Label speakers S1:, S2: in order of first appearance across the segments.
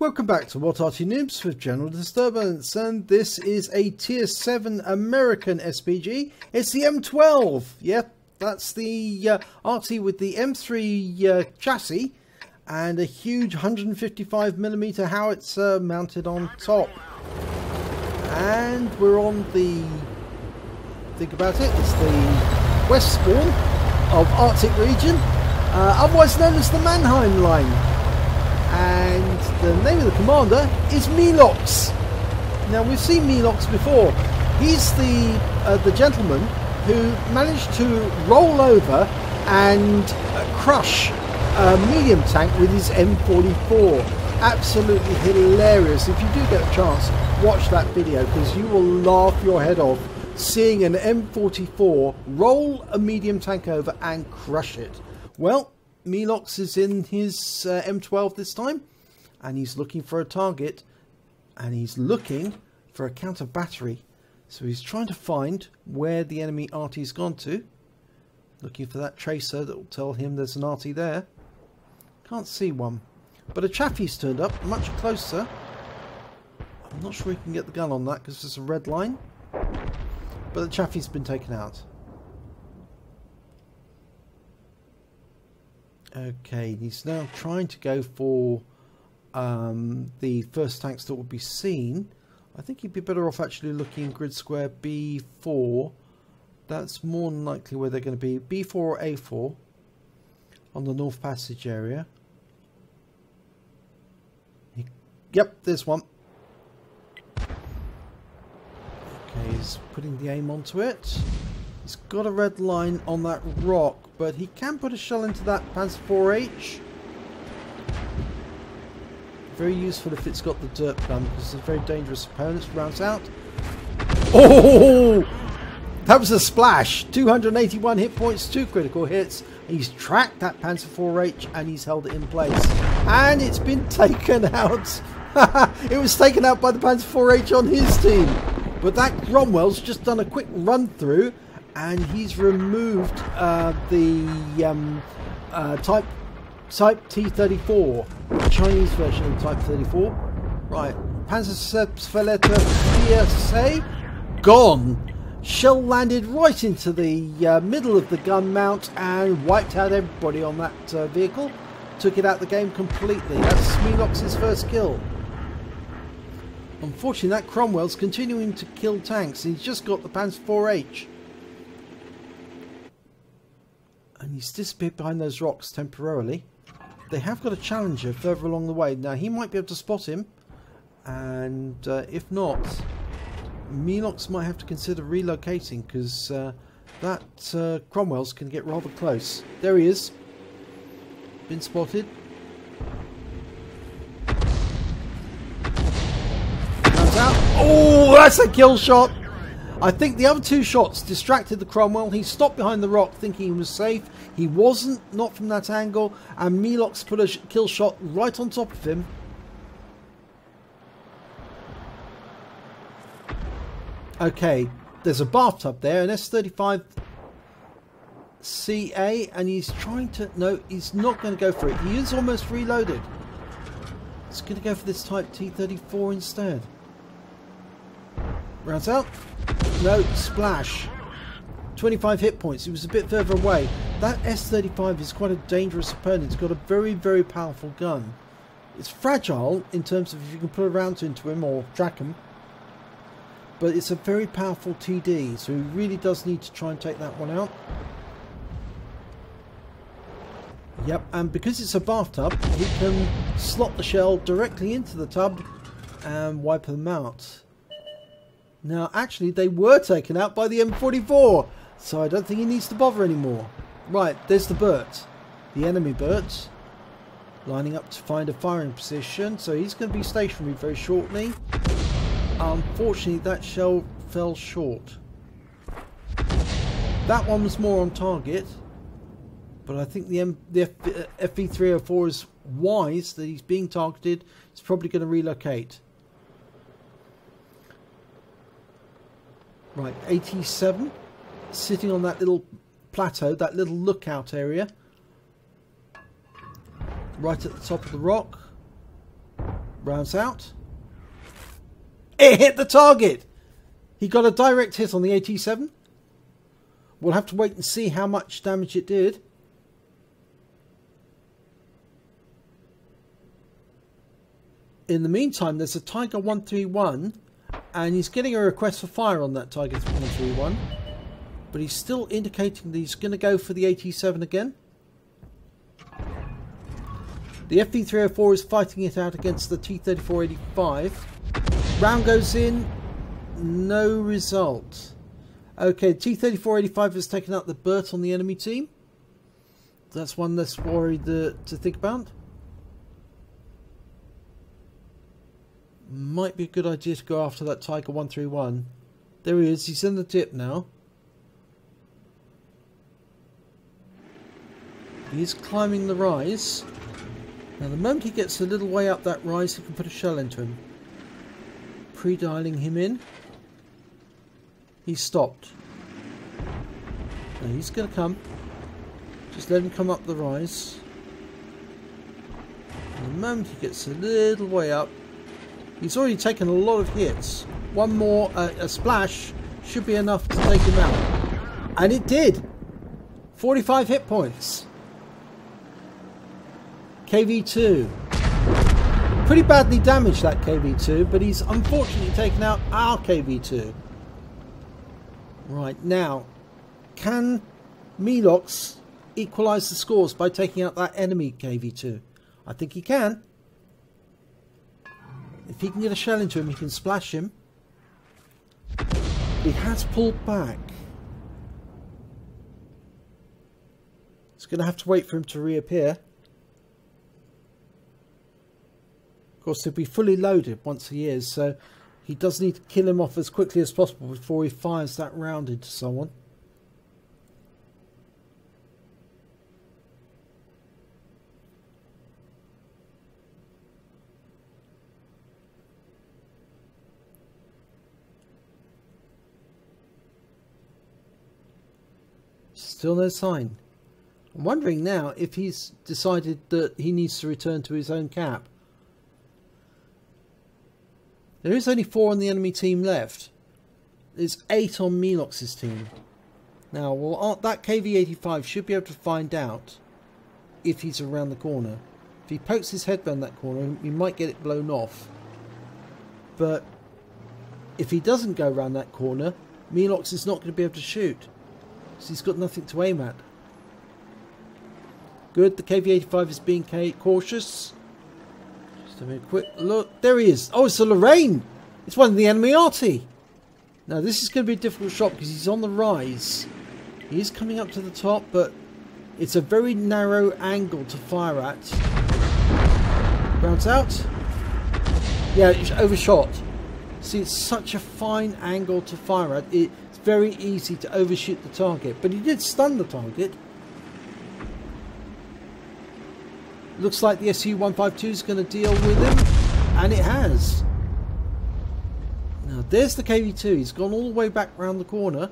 S1: Welcome back to What Arty Noobs with General Disturbance, and this is a Tier 7 American SPG. It's the M12. Yep, that's the Arty with the M3 chassis and a huge 155mm howitzer mounted on top. And we're on the, think about it, it's the west spawn of Arctic region, otherwise known as the Mannheim Line. And the name of the commander is Meelox. Now, we've seen Meelox before. He's the gentleman who managed to roll over and crush a medium tank with his M44. Absolutely hilarious. If you do get a chance, watch that video because you will laugh your head off seeing an M44 roll a medium tank over and crush it. Well, Meelox is in his M12 this time, and he's looking for a target, and he's looking for a counter battery. So he's trying to find where the enemy Arty's gone to, looking for that tracer that will tell him there's an Arty there. Can't see one, but a Chaffee's turned up much closer. I'm not sure he can get the gun on that because there's a red line, but the Chaffee's been taken out. Okay, he's now trying to go for the first tanks that will be seen. I think he'd be better off actually looking grid square B4. That's more than likely where they're going to be. B4 or A4 on the North Passage area. Yep, there's one. Okay, he's putting the aim onto it. He's got a red line on that rock, but he can put a shell into that Panzer IV-H. Very useful if it's got the dirt gun, because it's a very dangerous opponent. Rounds out. Oh! That was a splash. 281 hit points, 2 critical hits. He's tracked that Panzer IV-H and he's held it in place. And it's been taken out. It was taken out by the Panzer IV-H on his team. But that Cromwell's just done a quick run through, and he's removed the Type T34, the Chinese version of Type 34. Right, Panzerschleppter PSA gone. Shell landed right into the middle of the gun mount and wiped out everybody on that vehicle. Took it out the game completely. That's Meelox's first kill. Unfortunately, that Cromwell's continuing to kill tanks. He's just got the Panzer IV-H. And he's disappeared behind those rocks temporarily. They have got a Challenger further along the way. Now, he might be able to spot him. And if not, Meelox might have to consider relocating, because that Cromwell's can get rather close. There he is. Been spotted. Comes out. Oh, that's a kill shot. I think the other 2 shots distracted the Cromwell. He stopped behind the rock thinking he was safe. He wasn't, not from that angle, and Meelox put a kill shot right on top of him. Okay, there's a bathtub there, an S35 CA, and he's trying to... No, he's not going to go for it. He is almost reloaded. He's going to go for this Type T34 instead. Rounds out. No, splash. 25 hit points. He was a bit further away. That S35 is quite a dangerous opponent. It's got a very, very powerful gun. It's fragile in terms of if you can put a round into him or track him. But it's a very powerful TD, so he really does need to try and take that one out. Yep, and because it's a bathtub, he can slot the shell directly into the tub and wipe them out. Now, actually, they were taken out by the M44, so I don't think he needs to bother anymore. Right, there's the Burt, the enemy Burt, lining up to find a firing position, so he's going to be stationary very shortly. Unfortunately, that shell fell short. That one was more on target, but I think the FV304 is wise that he's being targeted. He's probably going to relocate. Right, 87, sitting on that little plateau, that little lookout area. right at the top of the rock. Rounds out. It hit the target. He got a direct hit on the AT7. We'll have to wait and see how much damage it did. In the meantime, there's a Tiger 131, and he's getting a request for fire on that Tiger 131. But he's still indicating that he's going to go for the AT7 again. The FV304 is fighting it out against the T3485. Round goes in, no result. Okay, T3485 has taken out the Burt on the enemy team. That's one less worry to think about. Might be a good idea to go after that Tiger 131. There he is, he's in the dip now. He's climbing the rise. Now the moment he gets a little way up that rise, he can put a shell into him. Pre-dialing him in. He's stopped. Now he's going to come. Just let him come up the rise. And the moment he gets a little way up, he's already taken a lot of hits. One more, a splash, should be enough to take him out. And it did! 45 hit points. KV2. Pretty badly damaged, that KV2, but he's unfortunately taken out our KV2. Right, now, can Meelox equalise the scores by taking out that enemy KV2? I think he can. If he can get a shell into him, he can splash him. He has pulled back. He's going to have to wait for him to reappear. Of course, he'll be fully loaded once he is, so he does need to kill him off as quickly as possible before he fires that round into someone. Still no sign. I'm wondering now if he's decided that he needs to return to his own cap. There is only 4 on the enemy team left. There's 8 on Meelox's team. Now, well, that KV85 should be able to find out if he's around the corner. If he pokes his head round that corner, he might get it blown off. But if he doesn't go around that corner, Meelox is not going to be able to shoot. So he's got nothing to aim at. Good, the KV85 is being cautious. Just a quick look. There he is. Oh, it's a Lorraine. It's one of the enemy Arty. Now this is going to be a difficult shot because he's on the rise. He is coming up to the top, but it's a very narrow angle to fire at. Rounds out. Yeah, it's overshot. See, it's such a fine angle to fire at. It's very easy to overshoot the target, but he did stun the target. Looks like the SU-152 is going to deal with him, and it has. Now there's the KV2. He's gone all the way back round the corner.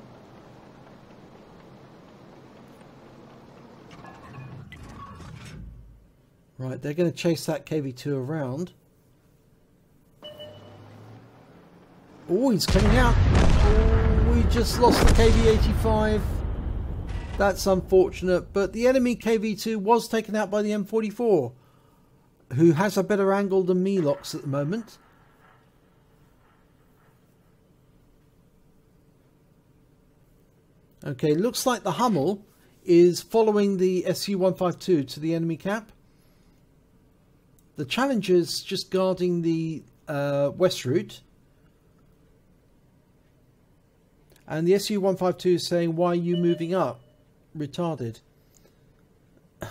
S1: Right, they're going to chase that KV2 around. Oh, he's coming out. Oh, we just lost the KV85. That's unfortunate, but the enemy KV2 was taken out by the M44, who has a better angle than Meelox at the moment. Okay, looks like the Hummel is following the SU-152 to the enemy cap. The Challenger's just guarding the west route. And the SU-152 is saying, why are you moving up? Retarded. You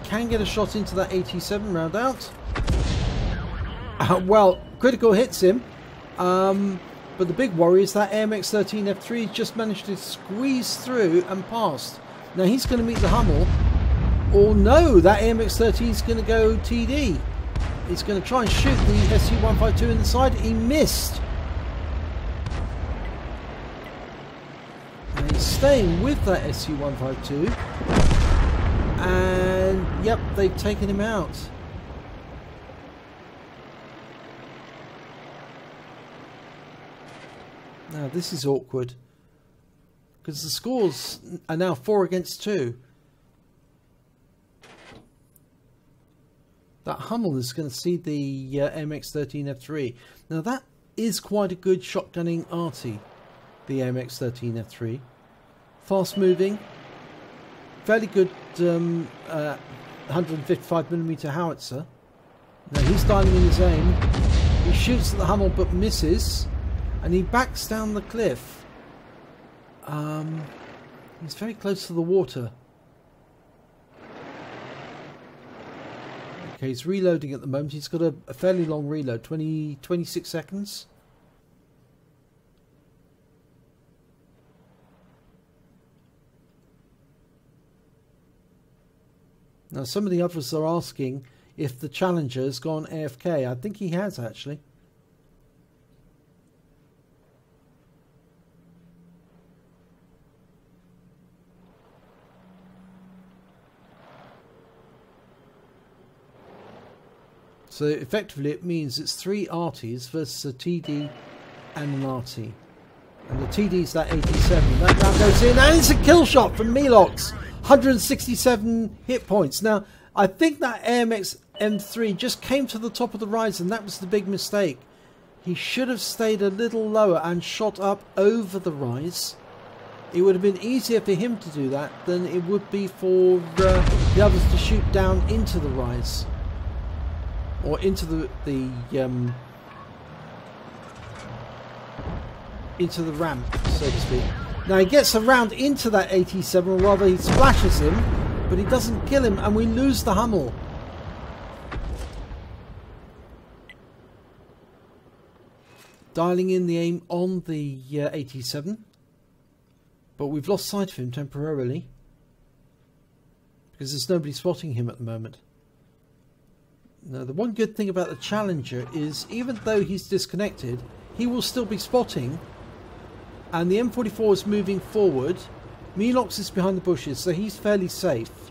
S1: can get a shot into that 87 round out. Well, critical hits him. But the big worry is that AMX-13 F3 just managed to squeeze through and passed. Now he's going to meet the Hummel. Oh no, that AMX-13 is going to go TD. He's going to try and shoot the SU-152 in the side. He missed. And He's staying with that SU-152. And yep, they've taken him out. Now this is awkward, because the scores are now 4-2. That Hummel is going to see the MX-13F3. Now that is quite a good shotgunning arty, the MX-13F3. Fast moving, fairly good 155mm howitzer. Now he's dialing in his aim. He shoots at the Hummel but misses. And he backs down the cliff. He's very close to the water. Okay, he's reloading at the moment. He's got a fairly long reload, 26 seconds. Now some of the others are asking if the Challenger's gone AFK. I think he has actually. So effectively it means it's 3 Arties versus a TD and an Arty. And the TD's that 87. That round goes in and it's a kill shot from Meelox. 167 hit points. Now I think that AMX M3 just came to the top of the rise and that was the big mistake. He should have stayed a little lower and shot up over the rise. It would have been easier for him to do that than it would be for the others to shoot down into the rise. Or into the ramp, so to speak. Now he gets around into that 87, or rather he splashes him, but he doesn't kill him, and we lose the Hummel. Dialing in the aim on the 87, but we've lost sight of him temporarily because there's nobody spotting him at the moment. Now the one good thing about the Challenger is even though he's disconnected, he will still be spotting, and the M44 is moving forward. Meelox is behind the bushes, so he's fairly safe,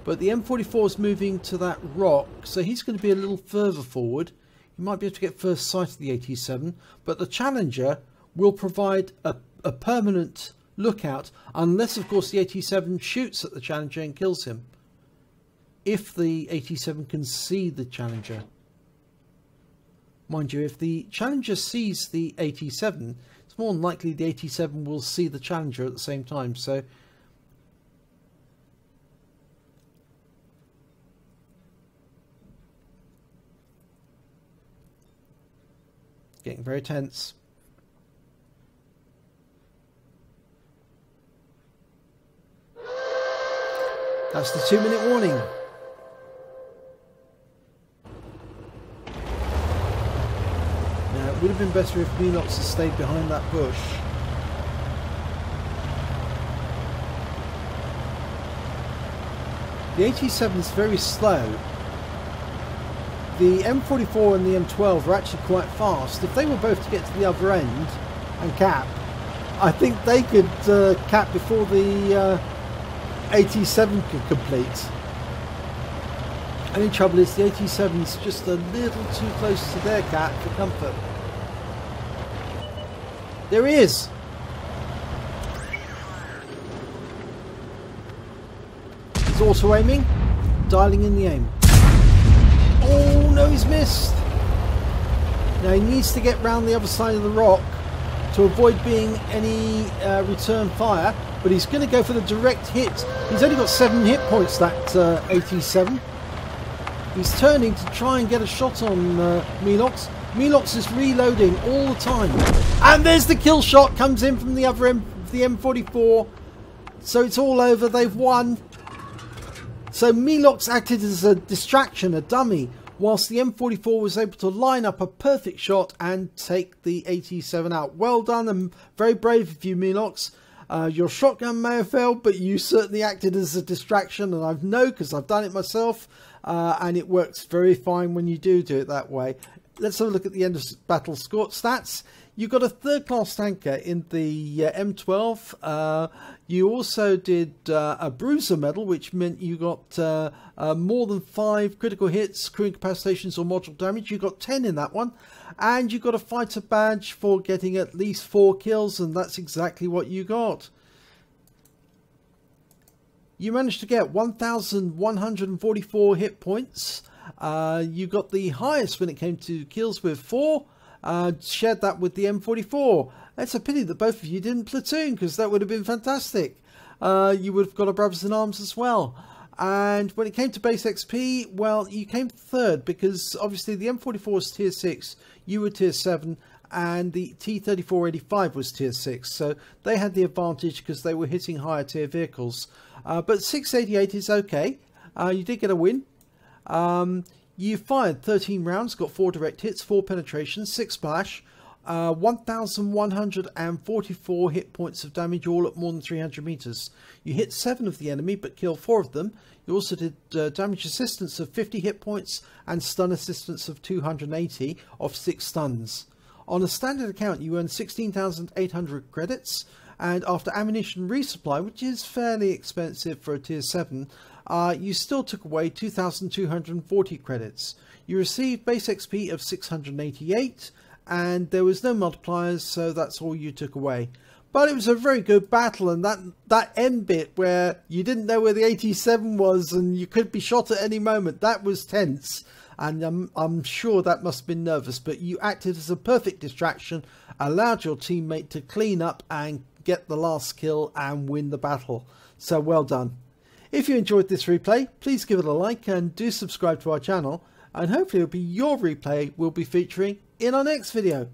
S1: but the M44 is moving to that rock, so he's going to be a little further forward. He might be able to get first sight of the 87, but the Challenger will provide a permanent lookout, unless of course the 87 shoots at the Challenger and kills him. If the 87 can see the Challenger. Mind you, if the Challenger sees the 87, it's more than likely the 87 will see the Challenger at the same time. So getting very tense. That's the 2-minute warning. It would have been better if Meelox had stayed behind that bush. The 87 is very slow. The M44 and the M12 are actually quite fast. If they were both to get to the other end and cap, I think they could cap before the 87 could complete. Only trouble is the 87 is just a little too close to their cap for comfort. There he is! He's auto aiming, dialing in the aim. Oh no, he's missed! Now he needs to get round the other side of the rock to avoid being any return fire, but he's going to go for the direct hit. He's only got 7 hit points, that 87. He's turning to try and get a shot on Meelox. Meelox is reloading all the time. And there's the kill shot, comes in from the other end, the M44. So it's all over, they've won. So Meelox acted as a distraction, a dummy, whilst the M44 was able to line up a perfect shot and take the 87 out. Well done and very brave of you, Meelox. Your shotgun may have failed, but you certainly acted as a distraction, and I know because I've done it myself, and it works very fine when you do it that way. Let's have a look at the end of battle score stats. You got a third class tanker in the M12. You also did a bruiser medal, which meant you got more than 5 critical hits, crew incapacitations or module damage. You got 10 in that one. And you got a fighter badge for getting at least 4 kills, and that's exactly what you got. You managed to get 1,144 hit points. You got the highest when it came to kills with 4. Shared that with the M44. It's a pity that both of you didn't platoon, because that would have been fantastic. You would have got a brothers in arms as well. And when it came to base XP, well, you came third, because obviously the M44 was tier 6, you were tier 7, and the T3485 was tier 6. So they had the advantage because they were hitting higher tier vehicles. But 688 is okay. You did get a win. You fired 13 rounds, got 4 direct hits, 4 penetrations, 6 splash, 1,144 hit points of damage, all at more than 300 meters. You hit 7 of the enemy, but killed 4 of them. You also did damage assistance of 50 hit points and stun assistance of 280 off 6 stuns. On a standard account, you earned 16,800 credits, and after ammunition resupply, which is fairly expensive for a tier 7, you still took away 2,240 credits. You received base XP of 688, and there was no multipliers, so that's all you took away. But it was a very good battle, and that end bit where you didn't know where the 87 was and you could be shot at any moment, that was tense. And I'm sure that must have been nervous, but you acted as a perfect distraction, allowed your teammate to clean up and get the last kill and win the battle. So well done. If you enjoyed this replay, please give it a like and do subscribe to our channel, and hopefully it'll be your replay we'll be featuring in our next video.